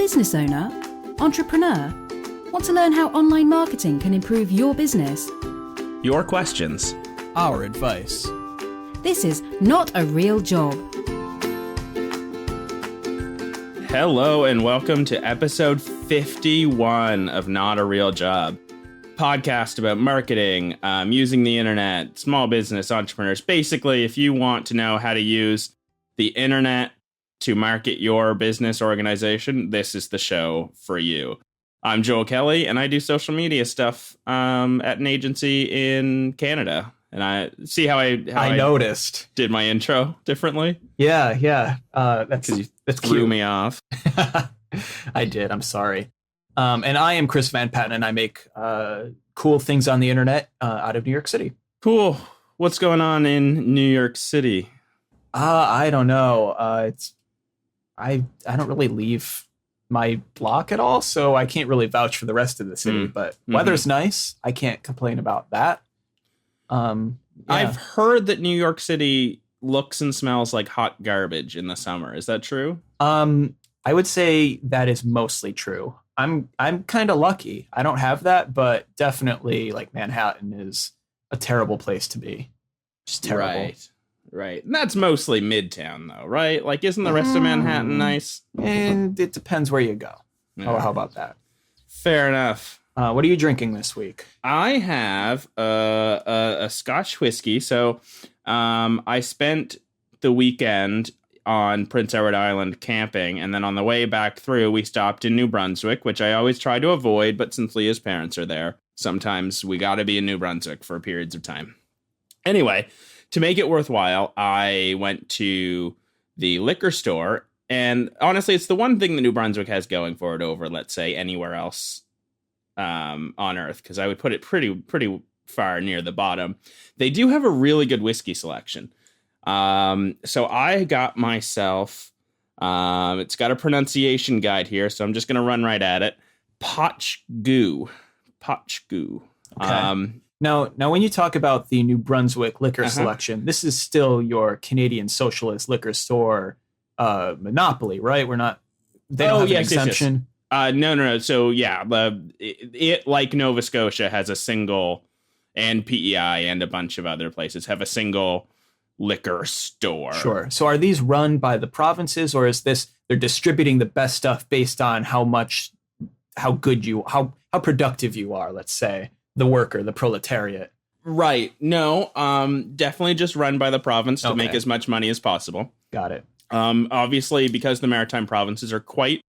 business owner? Entrepreneur? Want to learn how online marketing can improve your business? Your questions. Our advice. This is Not a Real Job. Hello and welcome to episode 51 of Not a Real Job. Podcast about marketing, using the internet, small business entrepreneurs. Basically, if you want to know how to use the internet to market your business organization, this is the show for you. I'm Joel Kelly, and I do social media stuff at an agency in Canada. And I see how I noticed. Did my intro differently. Yeah. That's Threw me off. I did. I'm sorry. And I am Chris Van Patten, and I make cool things on the internet out of New York City. Cool. What's going on in New York City? I don't know. I don't really leave my block at all, so I can't really vouch for the rest of the city. But weather's nice. I can't complain about that. Yeah. I've heard that New York City looks and smells like hot garbage in the summer. Is that true? I would say that is mostly true. I'm kind of lucky. I don't have that, but definitely like Manhattan is a terrible place to be. Just terrible. Right. And that's mostly Midtown though, right? Like, isn't the rest of Manhattan nice? And it depends where you go. Yeah. How about that? Fair enough. What are you drinking this week? I have a Scotch whiskey. So I spent the weekend on Prince Edward Island camping, and then on the way back through, we stopped in New Brunswick, which I always try to avoid, but since Leah's parents are there, sometimes we got to be in New Brunswick for periods of time. Anyway, to make it worthwhile, I went to the liquor store, and honestly, it's the one thing that New Brunswick has going for it over, let's say, anywhere else on Earth, because I would put it pretty far near the bottom. They do have a really good whiskey selection. So I got myself, it's got a pronunciation guide here, so I'm just going to run right at it. Potchgoo. Okay. Now, when you talk about the New Brunswick liquor selection, this is still your Canadian Socialist liquor store monopoly, right? They don't have an exemption. Yes. No. So yeah, it like Nova Scotia has a single, and PEI and a bunch of other places have a single liquor store. Sure. So are these run by the provinces, or is this they're distributing the best stuff based on how productive you are, let's say, the worker, the proletariat? Right. No, definitely just run by the province to make as much money as possible. Got it. Obviously, because the maritime provinces are quite,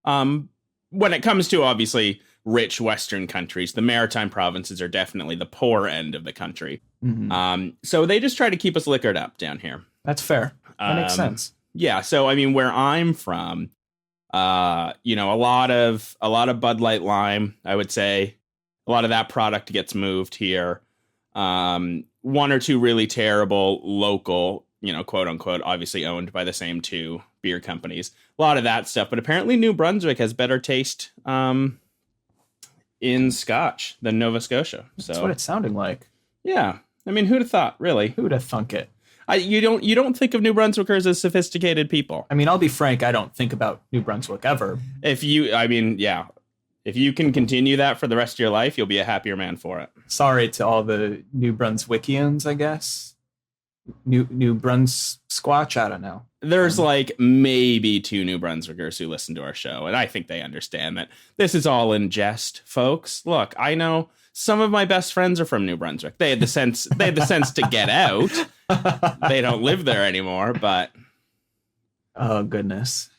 when it comes to obviously rich Western countries, the maritime provinces are definitely the poor end of the country. Mm-hmm. So they just try to keep us liquored up down here. That's fair. That makes sense. Yeah. So, I mean, where I'm from, a lot of Bud Light Lime, I would say a lot of that product gets moved here. One or two really terrible local, quote unquote, obviously owned by the same two beer companies. A lot of that stuff. But apparently New Brunswick has better taste, in Scotch than Nova Scotia. That's what it's sounding like. Yeah. I mean, who'd have thought, really? Who'd have thunk it? You don't think of New Brunswickers as sophisticated people. I mean, I'll be frank, I don't think about New Brunswick ever. If you can continue that for the rest of your life, you'll be a happier man for it. Sorry to all the New Brunswickians, I guess. New Brunsquatch, I don't know. There's like maybe 2 New Brunswickers who listen to our show, and I think they understand that this is all in jest, folks. Look, I know some of my best friends are from New Brunswick. They had the sense to get out. They don't live there anymore, but oh goodness.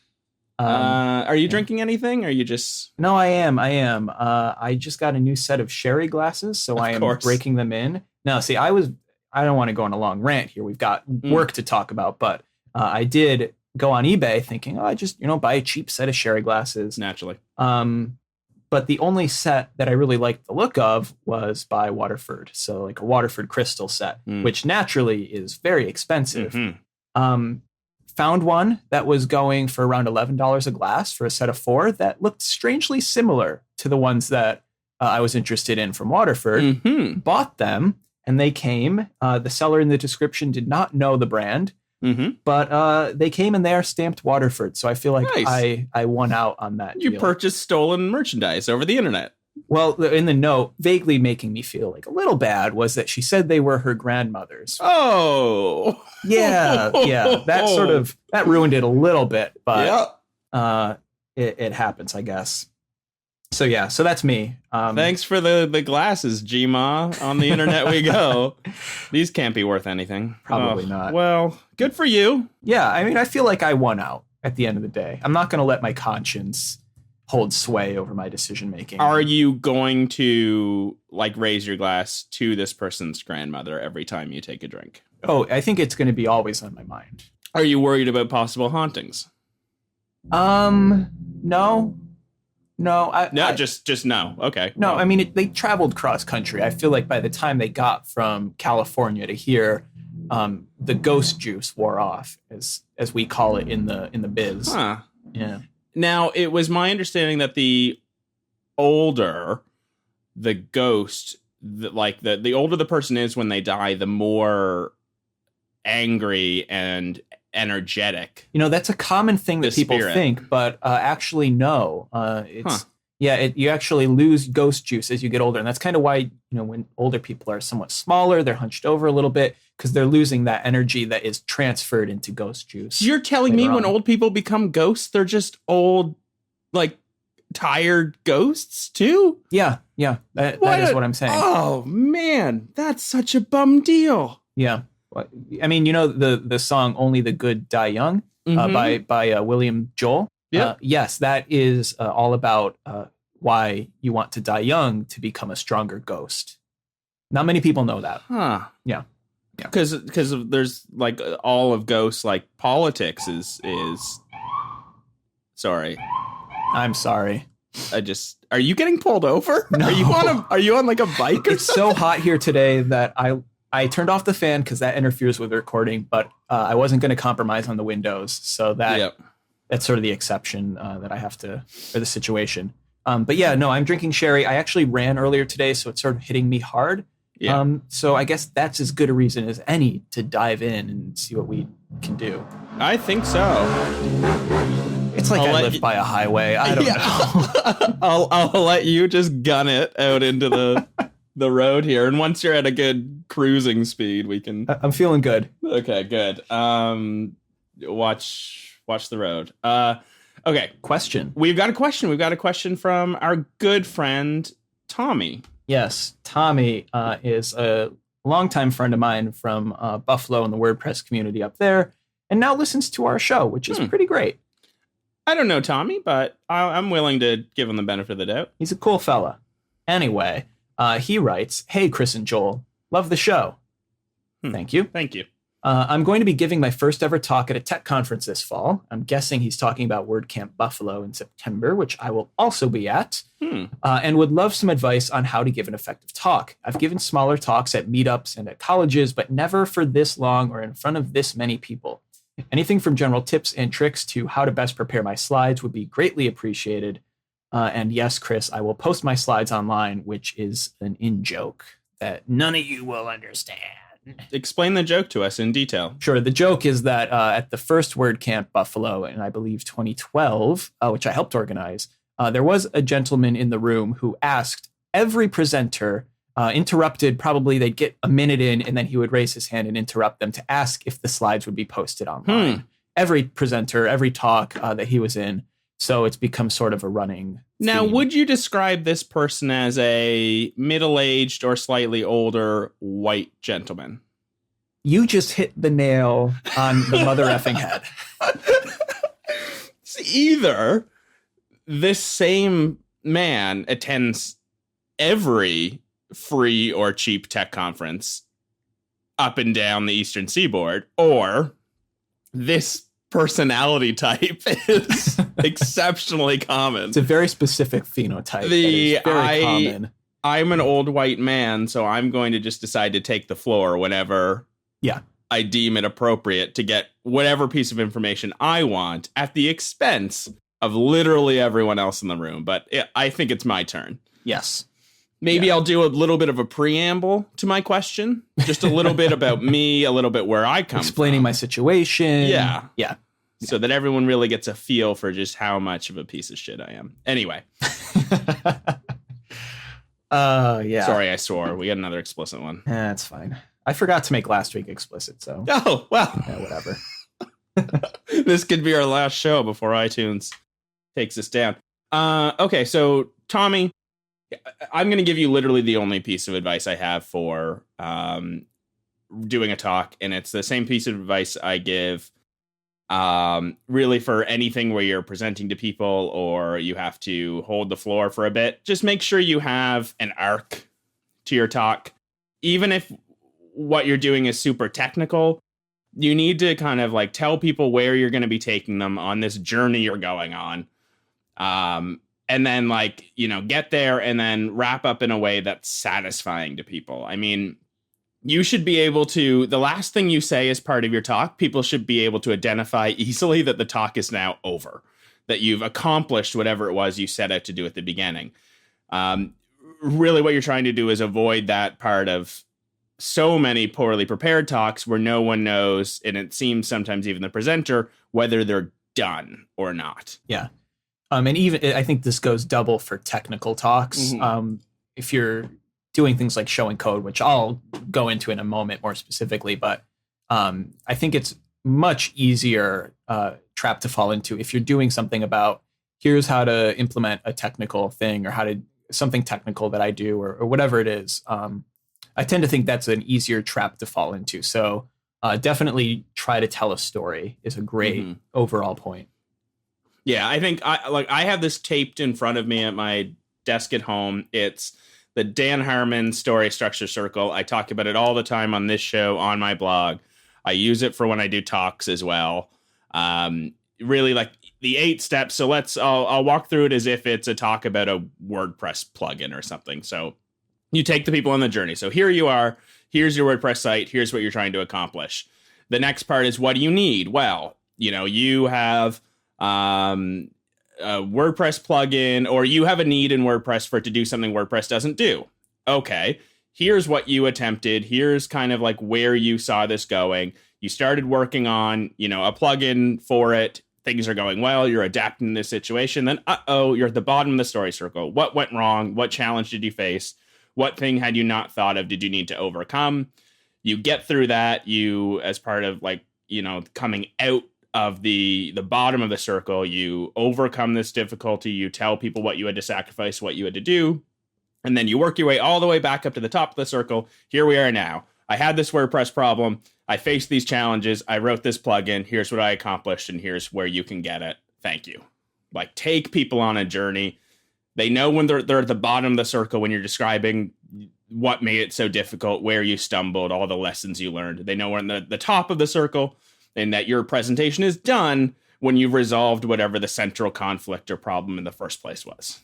Are you drinking anything? Or are you just... No, I am. I just got a new set of sherry glasses, so I am breaking them in. Now, see, I don't want to go on a long rant here. We've got work to talk about, but I did go on eBay thinking, I just, buy a cheap set of sherry glasses. Naturally. But the only set that I really liked the look of was by Waterford. So like a Waterford crystal set, which naturally is very expensive. Mm-hmm. Found one that was going for around $11 a glass for a set of 4 that looked strangely similar to the ones that I was interested in from Waterford. Mm-hmm. Bought them, and they came. The seller in the description did not know the brand. Mm-hmm. but they came in there stamped Waterford. So I feel like Nice. I won out on that. You deal. purchased stolen merchandise over the internet. Well, in the note, vaguely making me feel like a little bad was that she said they were her grandmothers. Oh. Yeah. That ruined it a little bit, but it happens, I guess. So yeah, so that's me. Thanks for the glasses, G-Ma. On the internet we go. These can't be worth anything. Probably not. Well, good for you. Yeah, I mean, I feel like I won out at the end of the day. I'm not going to let my conscience hold sway over my decision making. Are you going to like raise your glass to this person's grandmother every time you take a drink? Oh, I think it's going to be always on my mind. Are you worried about possible hauntings? No. Just no. Okay. No, Well, I mean, they traveled cross country. I feel like by the time they got from California to here, the ghost juice wore off, as we call it in the biz. Huh. Yeah. Now, it was my understanding that the older the ghost, the older the person is when they die, the more angry and energetic. You know, that's a common thing that The people spirit. think, but actually, no. You actually lose ghost juice as you get older. And that's kind of why, you know, when older people are somewhat smaller, they're hunched over a little bit because they're losing that energy that is transferred into ghost juice. You're telling me later when on. old people become ghosts, they're just old, like, tired ghosts too? Yeah. That is what I'm saying. Oh, man, that's such a bum deal. Yeah. I mean, you know, the song Only the Good Die Young Mhm. by William Joel. Yep. Yes, that is all about why you want to die young to become a stronger ghost. Not many people know that. Huh. Yeah. Because there's like all of ghosts, like politics is sorry. I'm sorry. Are you getting pulled over? No. Are you on like a bike or It's something? so hot here today that I turned off the fan because that interferes with the recording, but I wasn't going to compromise on the windows. So that's sort of the exception that I have to, or the situation. But yeah, no, I'm drinking sherry. I actually ran earlier today, so it's sort of hitting me hard. Yeah. So I guess that's as good a reason as any to dive in and see what we can do. I think so. It's like I'll I let live you- by a highway. I don't know. I'll let you just gun it out into the road here, and once you're at a good cruising speed, we can. I'm feeling good. Okay, good. Watch the road. Okay. Question. We've got a question. We've got a question from our good friend Tommy. Yes, Tommy is a longtime friend of mine from Buffalo and the WordPress community up there, and now listens to our show, which is pretty great. I don't know Tommy, but I'm willing to give him the benefit of the doubt. He's a cool fella. Anyway, he writes, "Hey, Chris and Joel, love the show. Thank you. Thank you. I'm going to be giving my first ever talk at a tech conference this fall. I'm guessing he's talking about WordCamp Buffalo in September, which I will also be at, and would love some advice on how to give an effective talk. I've given smaller talks at meetups and at colleges, but never for this long or in front of this many people. Anything from general tips and tricks to how to best prepare my slides would be greatly appreciated. And yes, Chris, I will post my slides online, which is an in-joke that none of you will understand." Explain the joke to us in detail. Sure. The joke is that at the first WordCamp Buffalo in, I believe, 2012, which I helped organize, there was a gentleman in the room who asked every presenter, interrupted, probably they'd get a minute in, and then he would raise his hand and interrupt them to ask if the slides would be posted online. Every presenter, every talk that he was in. So it's become sort of a running Now, theme. would you describe this person as a middle-aged or slightly older white gentleman? You just hit the nail on the mother effing head. It's either this same man attends every free or cheap tech conference up and down the Eastern Seaboard, or this personality type is exceptionally common. It's a very specific phenotype. That is very common. I'm an old white man, so I'm going to just decide to take the floor whenever I deem it appropriate to get whatever piece of information I want at the expense of literally everyone else in the room. But I think it's my turn. Yes. Maybe I'll do a little bit of a preamble to my question, just a little bit about me, a little bit where I come Explaining from. my situation. Yeah. Yeah. So that everyone really gets a feel for just how much of a piece of shit I am. Anyway. Yeah. Sorry, I swore. We got another explicit one. That's fine. I forgot to make last week explicit, so Oh, well. yeah, whatever. This could be our last show before iTunes takes us down. Okay, so Tommy, I'm going to give you literally the only piece of advice I have for doing a talk, and it's the same piece of advice I give really for anything where you're presenting to people or you have to hold the floor for a bit. Just make sure you have an arc to your talk. Even if what you're doing is super technical, you need to kind of like tell people where you're going to be taking them on this journey you're going on. And then like, you know, get there and then wrap up in a way that's satisfying to people. I mean, you should be able to, the last thing you say as part of your talk, people should be able to identify easily that the talk is now over, that you've accomplished whatever it was you set out to do at the beginning. Really what you're trying to do is avoid that part of so many poorly prepared talks where no one knows, and it seems sometimes even the presenter, whether they're done or not. Yeah. And even I think this goes double for technical talks. Mm-hmm. If you're doing things like showing code, which I'll go into in a moment more specifically, but I think it's much easier trap to fall into if you're doing something about here's how to implement a technical thing or how to something technical that I do or whatever it is. I tend to think that's an easier trap to fall into. So definitely try to tell a story is a great overall point. Yeah, I think I have this taped in front of me at my desk at home. It's the Dan Harmon Story Structure Circle. I talk about it all the time on this show, on my blog. I use it for when I do talks as well. Really like the 8 steps. So I'll walk through it as if it's a talk about a WordPress plugin or something. So you take the people on the journey. So here you are. Here's your WordPress site. Here's what you're trying to accomplish. The next part is, what do you need? Well, you know, you have a WordPress plugin, or you have a need in WordPress for it to do something WordPress doesn't do. Okay, here's what you attempted. Here's kind of like where you saw this going. You started working on, you know, a plugin for it. Things are going well. You're adapting to this situation. Then, you're at the bottom of the story circle. What went wrong? What challenge did you face? What thing had you not thought of did you need to overcome? You get through that. You, as part of like, you know, coming out of the bottom of the circle, you overcome this difficulty. You tell people what you had to sacrifice, what you had to do. And then you work your way all the way back up to the top of the circle. Here we are now. I had this WordPress problem. I faced these challenges. I wrote this plugin. Here's what I accomplished, and here's where you can get it. Thank you. Like, take people on a journey. They know when they're at the bottom of the circle, when you're describing what made it so difficult, where you stumbled, all the lessons you learned. They know we're in the top of the circle, and that your presentation is done when you've resolved whatever the central conflict or problem in the first place was.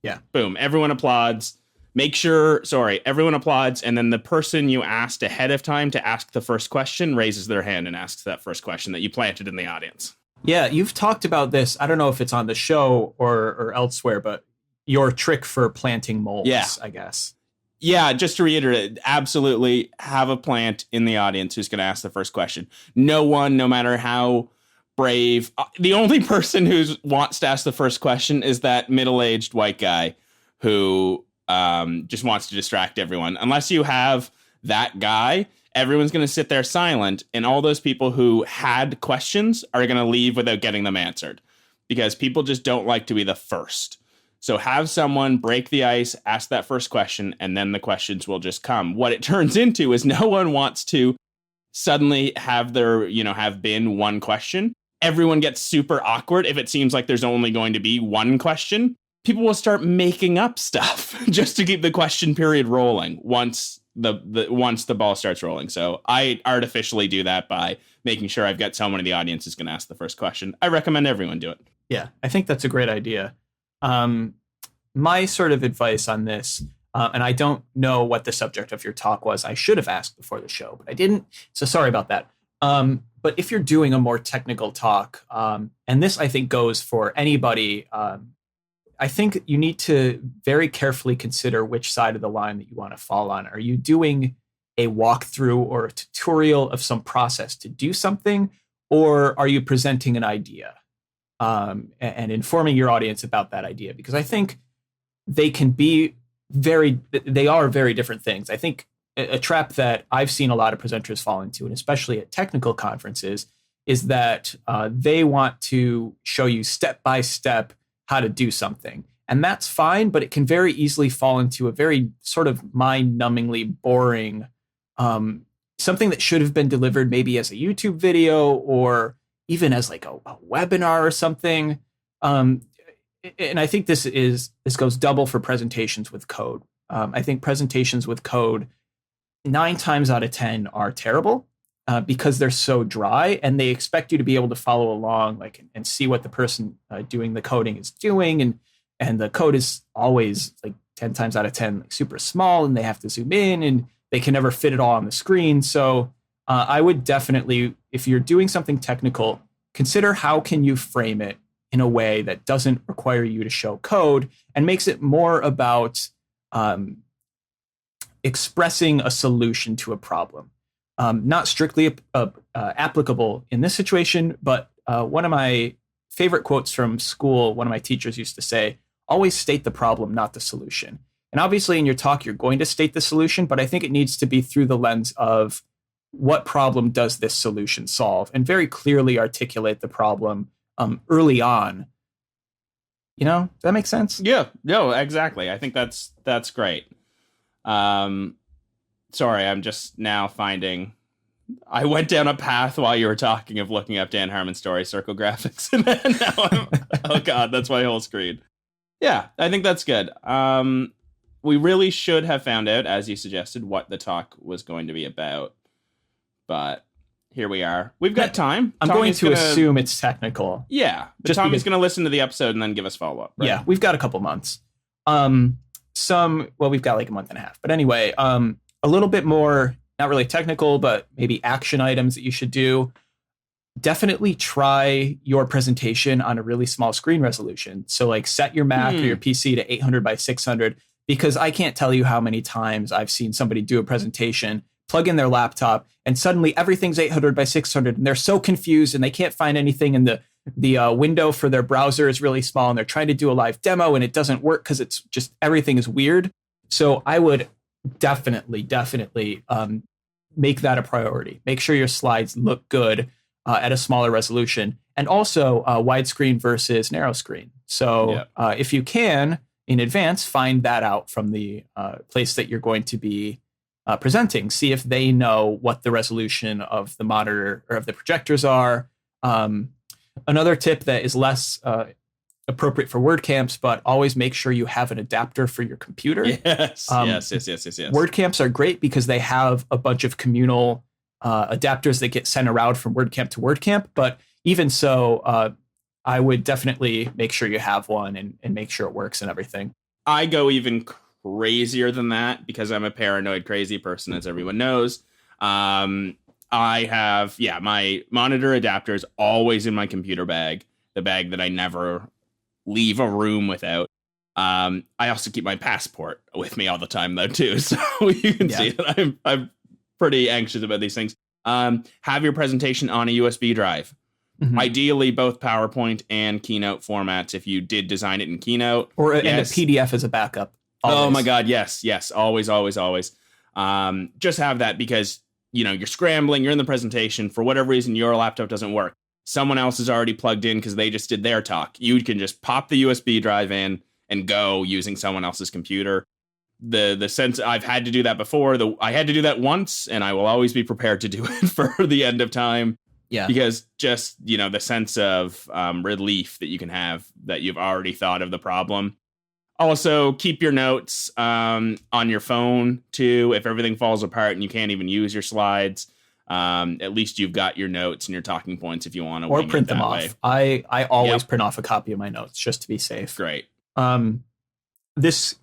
Yeah. Boom. Everyone applauds. Everyone applauds. And then the person you asked ahead of time to ask the first question raises their hand and asks that first question that you planted in the audience. Yeah, you've talked about this. I don't know if it's on the show or elsewhere, but your trick for planting molds, I guess. Yeah, just to reiterate, absolutely have a plant in the audience who's going to ask the first question. No one, no matter how brave, the only person who wants to ask the first question is that middle-aged white guy who just wants to distract everyone. Unless you have that guy, everyone's going to sit there silent, and all those people who had questions are going to leave without getting them answered, because people just don't like to be the first. So have someone break the ice, ask that first question, and then the questions will just come. What it turns into is no one wants to suddenly have have been one question. Everyone gets super awkward if it seems like there's only going to be one question. People will start making up stuff just to keep the question period rolling once the ball starts rolling. So I artificially do that by making sure I've got someone in the audience who's going to ask the first question. I recommend everyone do it. Yeah, I think that's a great idea. My sort of advice on this, and I don't know what the subject of your talk was. I should have asked before the show, but I didn't. So sorry about that. But if you're doing a more technical talk, and this I think goes for anybody, I think you need to very carefully consider which side of the line that you want to fall on. Are you doing a walkthrough or a tutorial of some process to do something, or are you presenting an idea and informing your audience about that idea? Because I think they are very different things. I think a trap that I've seen a lot of presenters fall into, and especially at technical conferences, is that they want to show you step by step how to do something. And that's fine, but it can very easily fall into a very sort of mind-numbingly boring, something that should have been delivered maybe as a YouTube video or even as like a webinar or something. And I think this goes double for presentations with code. I think presentations with code 9 times out of 10 are terrible because they're so dry, and they expect you to be able to follow along, and see what the person doing the coding is doing, and the code is always like 10 times out of 10 like super small, and they have to zoom in, and they can never fit it all on the screen. So I would definitely, if you're doing something technical, consider how can you frame it in a way that doesn't require you to show code and makes it more about expressing a solution to a problem. Not strictly applicable in this situation, but one of my favorite quotes from school, one of my teachers used to say, always state the problem, not the solution. And obviously in your talk, you're going to state the solution, but I think it needs to be through the lens of what problem does this solution solve, and very clearly articulate the problem early on. Does that make sense? Yeah, no, exactly. I think that's great. Sorry, I'm just now finding. I went down a path while you were talking of looking up Dan Harmon's story, Circle Graphics, and then now oh god, that's my whole screen. Yeah, I think that's good. We really should have found out, as you suggested, what the talk was going to be about, but here we are. We've got time. I'm going to assume it's technical. Yeah, but Tommy's going to listen to the episode and then give us follow-up. Right? Yeah, we've got a couple months. We've got like a month and a half. But anyway, a little bit more, not really technical, but maybe action items that you should do. Definitely try your presentation on a really small screen resolution. So like set your Mac or your PC to 800 by 600, because I can't tell you how many times I've seen somebody do a presentation, plug in their laptop, and suddenly everything's 800 by 600, and they're so confused and they can't find anything, and the window for their browser is really small, and they're trying to do a live demo and it doesn't work because it's just everything is weird. So I would definitely make that a priority. Make sure your slides look good at a smaller resolution, and also widescreen versus narrow screen. So if you can, in advance, find that out from the place that you're going to be presenting. See if they know what the resolution of the monitor or of the projectors are. Another tip that is less appropriate for WordCamps, but always make sure you have an adapter for your computer. Yes. WordCamps are great because they have a bunch of communal adapters that get sent around from WordCamp to WordCamp. But even so, I would definitely make sure you have one and make sure it works and everything. I go even crazier than that because I'm a paranoid, crazy person, as everyone knows. I have, my monitor adapter is always in my computer bag, the bag that I never leave a room without. I also keep my passport with me all the time, though, too. So you can see that I'm pretty anxious about these things. Have your presentation on a USB drive. Mm-hmm. Ideally, both PowerPoint and Keynote formats, if you did design it in Keynote. And a PDF as a backup. Always. Oh, my God. Yes. Always. Just have that because, you're scrambling, you're in the presentation. For whatever reason, your laptop doesn't work. Someone else is already plugged in because they just did their talk. You can just pop the USB drive in and go using someone else's computer. The sense I've had to do that before. I had to do that once, and I will always be prepared to do it for the end of time. Yeah, because just, the sense of relief that you can have that you've already thought of the problem. Also, keep your notes on your phone, too. If everything falls apart and you can't even use your slides, at least you've got your notes and your talking points if you want to. Or print them off. I always print off a copy of my notes just to be safe. Great. This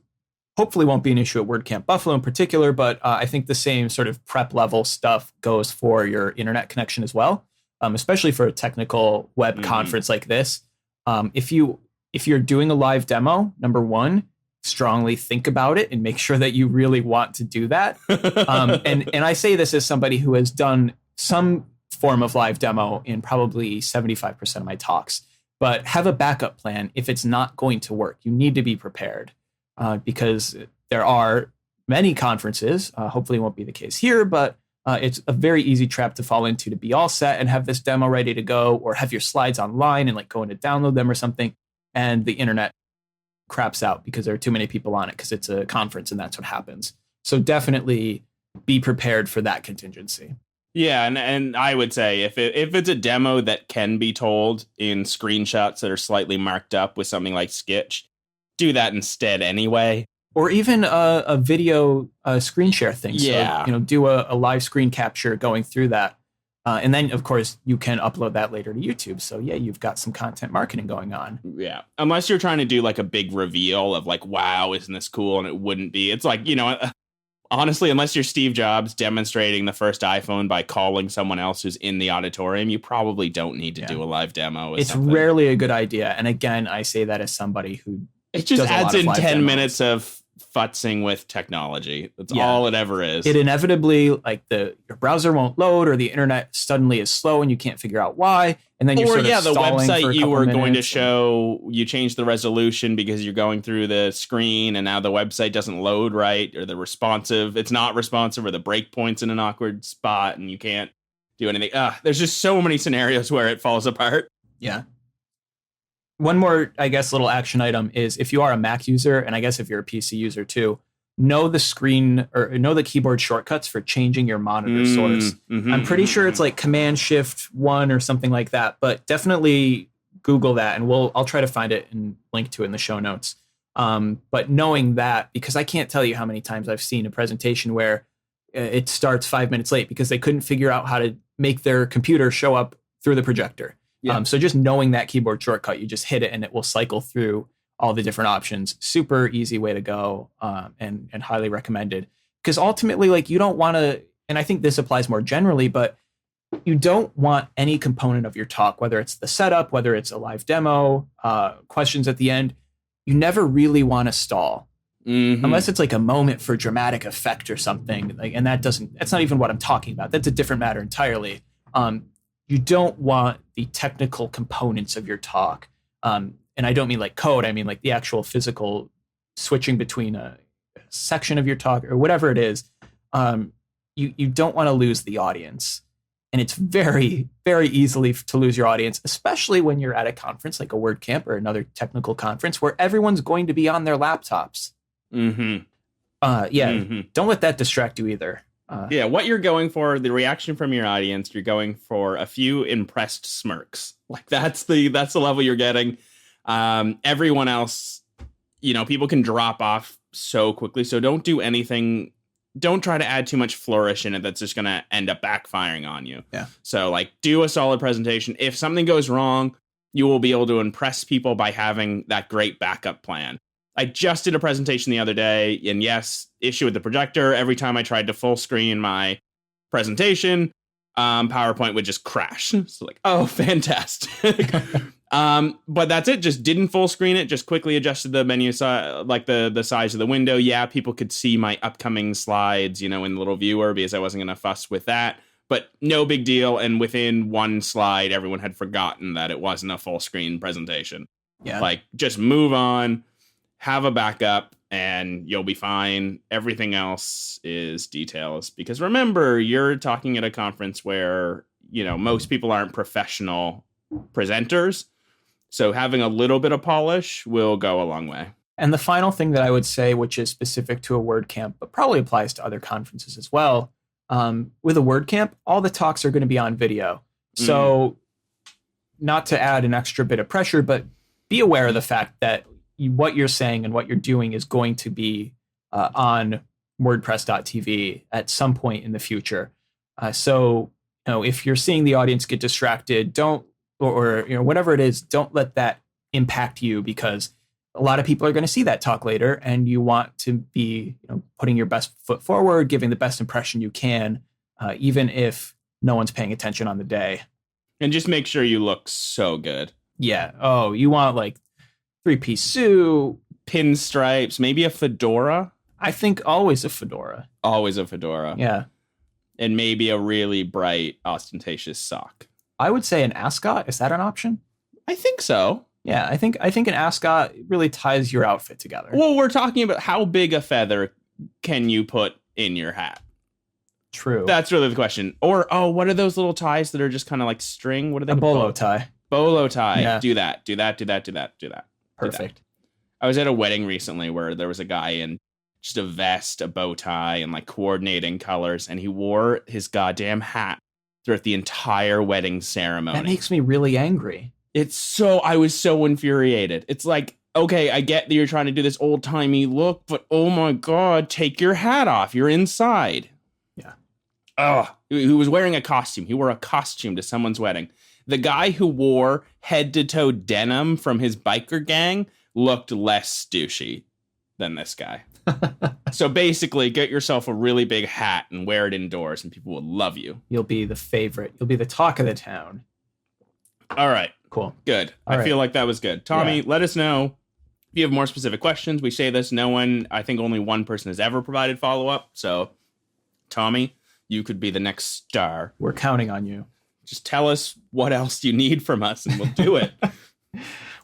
hopefully won't be an issue at WordCamp Buffalo in particular, but I think the same sort of prep level stuff goes for your internet connection as well. Especially for a technical web conference like this. If you if you're doing a live demo, number one, strongly think about it and make sure that you really want to do that. And I say this as somebody who has done some form of live demo in probably 75% of my talks, but have a backup plan if it's not going to work. You need to be prepared because there are many conferences, hopefully it won't be the case here, but it's a very easy trap to fall into, to be all set and have this demo ready to go, or have your slides online and like going to download them or something, and the internet craps out because there are too many people on it because it's a conference and that's what happens. So definitely be prepared for that contingency. Yeah, and I would say if it's a demo that can be told in screenshots that are slightly marked up with something like Skitch, do that instead anyway. Or even a video screen share thing. Yeah. So, do a live screen capture going through that. And then, of course, you can upload that later to YouTube. So, yeah, you've got some content marketing going on. Yeah. Unless you're trying to do like a big reveal of like, wow, isn't this cool? And it wouldn't be. It's like, honestly, unless you're Steve Jobs demonstrating the first iPhone by calling someone else who's in the auditorium, you probably don't need to do a live demo. It's rarely a good idea. And again, I say that as somebody who it just adds in 10 demos. minutes of futzing with technology. That's all it ever is. It inevitably, like your browser won't load, or the internet suddenly is slow and you can't figure out why. And then you're sort of the stalling website for a you couple were going to minutes. show, you changed the resolution because you're going through the screen, and now the website doesn't load right, or it's not responsive, or the breakpoint's in an awkward spot and you can't do anything. There's just so many scenarios where it falls apart. Yeah. One more, I guess, little action item is if you are a Mac user, and I guess if you're a PC user too, know the keyboard shortcuts for changing your monitor source. Mm-hmm, I'm pretty sure it's like Command-Shift-1 or something like that, but definitely Google that, and I'll try to find it and link to it in the show notes. But knowing that, because I can't tell you how many times I've seen a presentation where it starts 5 minutes late because they couldn't figure out how to make their computer show up through the projector. Yeah. So just knowing that keyboard shortcut, you just hit it and it will cycle through all the different options. Super easy way to go, and highly recommended. Because ultimately, like, you don't want to, and I think this applies more generally, but you don't want any component of your talk, whether it's the setup, whether it's a live demo, questions at the end, you never really want to stall. Mm-hmm. Unless it's like a moment for dramatic effect or something. And that's not even what I'm talking about. That's a different matter entirely. You don't want the technical components of your talk. And I don't mean like code. I mean like the actual physical switching between a section of your talk or whatever it is. You don't want to lose the audience. And it's very, very easily to lose your audience, especially when you're at a conference like a WordCamp or another technical conference where everyone's going to be on their laptops. Mm-hmm. Don't let that distract you either. What you're going for, the reaction from your audience, you're going for a few impressed smirks. Like that's the level you're getting. Everyone else, people can drop off so quickly. So don't do anything. Don't try to add too much flourish in it that's just going to end up backfiring on you. Yeah. So like do a solid presentation. If something goes wrong, you will be able to impress people by having that great backup plan. I just did a presentation the other day, and yes, issue with the projector. Every time I tried to full screen my presentation, PowerPoint would just crash. So like, oh, fantastic. But that's it. Just didn't full screen it. Just quickly adjusted the menu size, like the size of the window. Yeah, people could see my upcoming slides, in the little viewer because I wasn't going to fuss with that. But no big deal. And within one slide, everyone had forgotten that it wasn't a full screen presentation. Yeah. Like, just move on. Have a backup and you'll be fine. Everything else is details. Because remember, you're talking at a conference where, most people aren't professional presenters. So having a little bit of polish will go a long way. And the final thing that I would say, which is specific to a WordCamp, but probably applies to other conferences as well. With a WordCamp, all the talks are going to be on video. So not to add an extra bit of pressure, but be aware of the fact that what you're saying and what you're doing is going to be on WordPress.tv at some point in the future. So if you're seeing the audience get distracted, or whatever it is, don't let that impact you, because a lot of people are going to see that talk later, and you want to be putting your best foot forward, giving the best impression you can, even if no one's paying attention on the day. And just make sure you look so good. Yeah. Oh, you want like 3-piece suit. Pinstripes, maybe a fedora. I think always a fedora. Always a fedora. Yeah. And maybe a really bright, ostentatious sock. I would say an ascot. Is that an option? I think so. Yeah, I think an ascot really ties your outfit together. Well, we're talking about how big a feather can you put in your hat? True. That's really the question. Or, what are those little ties that are just kind of like string? What are they? A bolo tie. Bolo tie. Yeah. Do that. Perfect. I was at a wedding recently where there was a guy in just a vest, a bow tie, and like coordinating colors, and he wore his goddamn hat throughout the entire wedding ceremony. That makes me really angry. I was so infuriated. It's like, okay, I get that you're trying to do this old timey look, but oh my God, take your hat off. You're inside. Yeah. Oh, he was wearing a costume. He wore a costume to someone's wedding. The guy who wore head to toe denim from his biker gang looked less douchey than this guy. So basically, get yourself a really big hat and wear it indoors, and people will love you. You'll be the favorite. You'll be the talk of the town. All right. Cool. Good. All I feel like that was good. Tommy, Yeah. let us know if you have more specific questions. We say this. I think only one person has ever provided follow-up. So, Tommy, you could be the next star. We're counting on you. Just tell us what else you need from us, and we'll do it.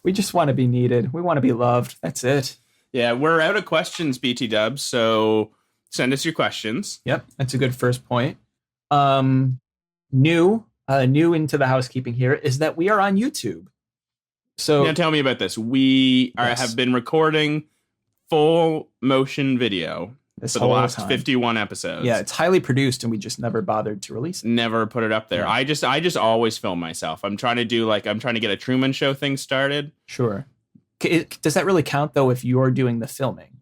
We just want to be needed. We want to be loved. That's it. Yeah, we're out of questions, BT Dubs. So send us your questions. Yep, that's a good first point. New into the housekeeping here is that we are on YouTube. So Now tell me about this. We Yes. have been recording full motion video this for the whole last time. 51 episodes. Yeah, it's highly produced, and we just never bothered to release it. Never put it up there. Yeah. I just always film myself. I'm trying to get a Truman Show thing started. Sure. Does that really count though if you're doing the filming?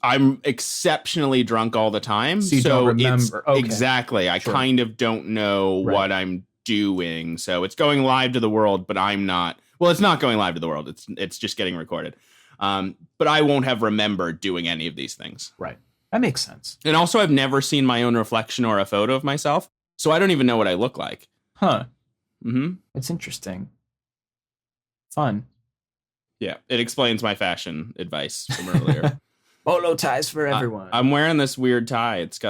I'm exceptionally drunk all the time. So you don't it's- remember. Okay. Exactly. I Sure. kind of don't know Right. what I'm doing. So it's going live to the world, but I'm not. Well, it's not going live to the world. It's just getting recorded. But I won't have remembered doing any of these things. Right. That makes sense. And also, I've never seen my own reflection or a photo of myself, so I don't even know what I look like. Huh. Mm-hmm. It's interesting. Fun. Yeah, it explains my fashion advice from earlier. Bolo ties for everyone. I'm wearing this weird tie. It's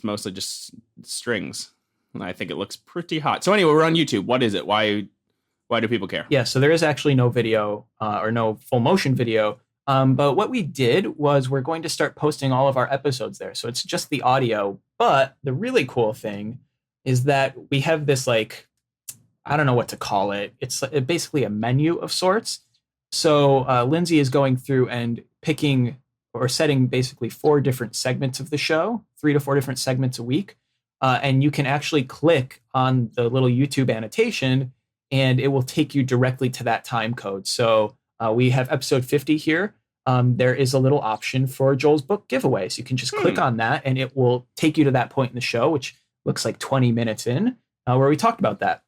mostly just strings, and I think it looks pretty hot. So anyway, we're on YouTube. What is it? Why do people care? Yeah, so there is actually no video or no full motion video. But what we did was we're going to start posting all of our episodes there. So it's just the audio. But the really cool thing is that we have this, like, I don't know what to call it. It's basically a menu of sorts. So Lindsay is going through and picking or setting basically 4 different segments of the show, 3 to 4 different segments a week. And you can actually click on the little YouTube annotation and it will take you directly to that time code. So we have episode 50 here. There is a little option for Joel's book giveaway. So you can just click on that and it will take you to that point in the show, which looks like 20 minutes in, where we talked about that.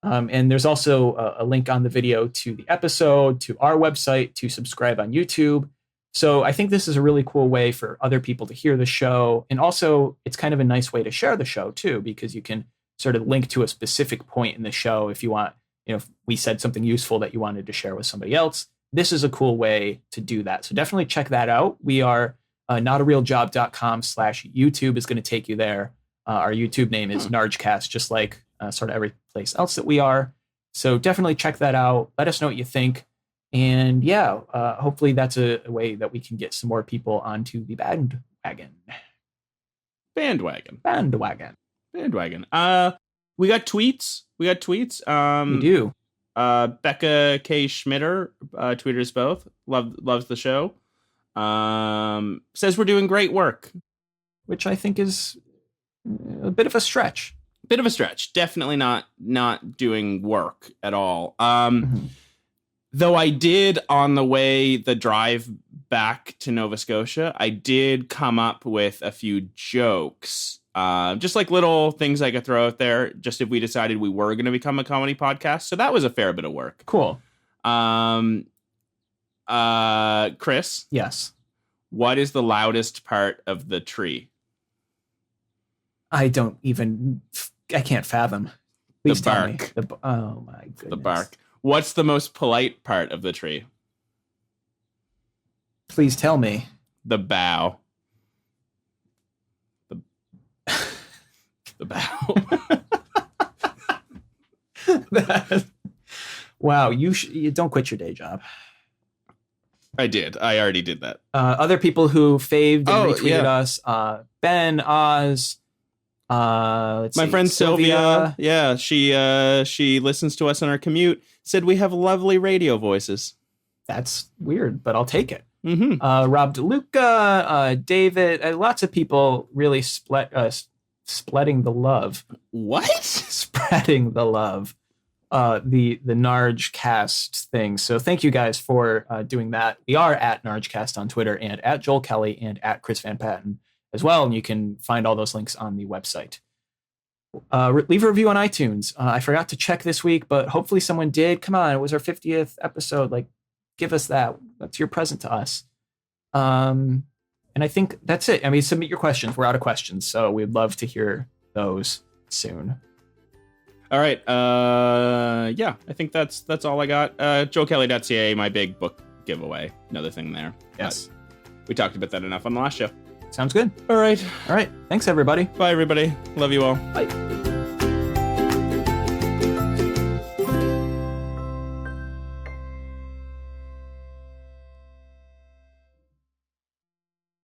And there's also a link on the video to the episode, to our website, to subscribe on YouTube. So I think this is a really cool way for other people to hear the show. And also it's kind of a nice way to share the show too, because you can sort of link to a specific point in the show if you want, if we said something useful that you wanted to share with somebody else. This is a cool way to do that. So definitely check that out. We are notarealjob.com/YouTube is going to take you there. Our YouTube name is Nargcast, just like sort of every place else that we are. So definitely check that out. Let us know what you think. And yeah, hopefully that's a way that we can get some more people onto the bandwagon. Bandwagon. We got tweets. We do. Becca K. Schmitter tweeted us both. Loves the show. Says we're doing great work. Which I think is a bit of a stretch. Definitely not doing work at all. Though I did, on the drive back to Nova Scotia, I did come up with a few jokes. Just like little things I could throw out there, just if we decided we were going to become a comedy podcast. So that was a fair bit of work. Cool. Chris? Yes. What is the loudest part of the tree? I can't fathom. Please tell me. bark. Oh my goodness. The bark. What's the most polite part of the tree? Please tell me. The bow. The bow. Wow, you don't quit your day job. I did. I already did that. Other people who faved and retweeted yeah. us, Ben, Oz, let's My see, friend Sylvia. Yeah, she listens to us on our commute. Said we have lovely radio voices. That's weird, but I'll take it. Mm-hmm. Rob DeLuca, David, lots of people really spreading the love. What? Spreading the love. The Narge Cast thing. So thank you guys for doing that. We are at NargeCast on Twitter and at Joel Kelly and at Chris Van Patten as well. And you can find all those links on the website. Leave a review on iTunes. I forgot to check this week, but hopefully someone did. Come on, it was our 50th episode. Like, give us that. That's your present to us. And I think that's it. I mean, submit your questions. We're out of questions, so we'd love to hear those soon. All right. Yeah, I think that's all I got. JoelKelly.ca, my big book giveaway. Another thing there. Yes. We talked about that enough on the last show. Sounds good. All right. All right. Thanks, everybody. Bye, everybody. Love you all. Bye.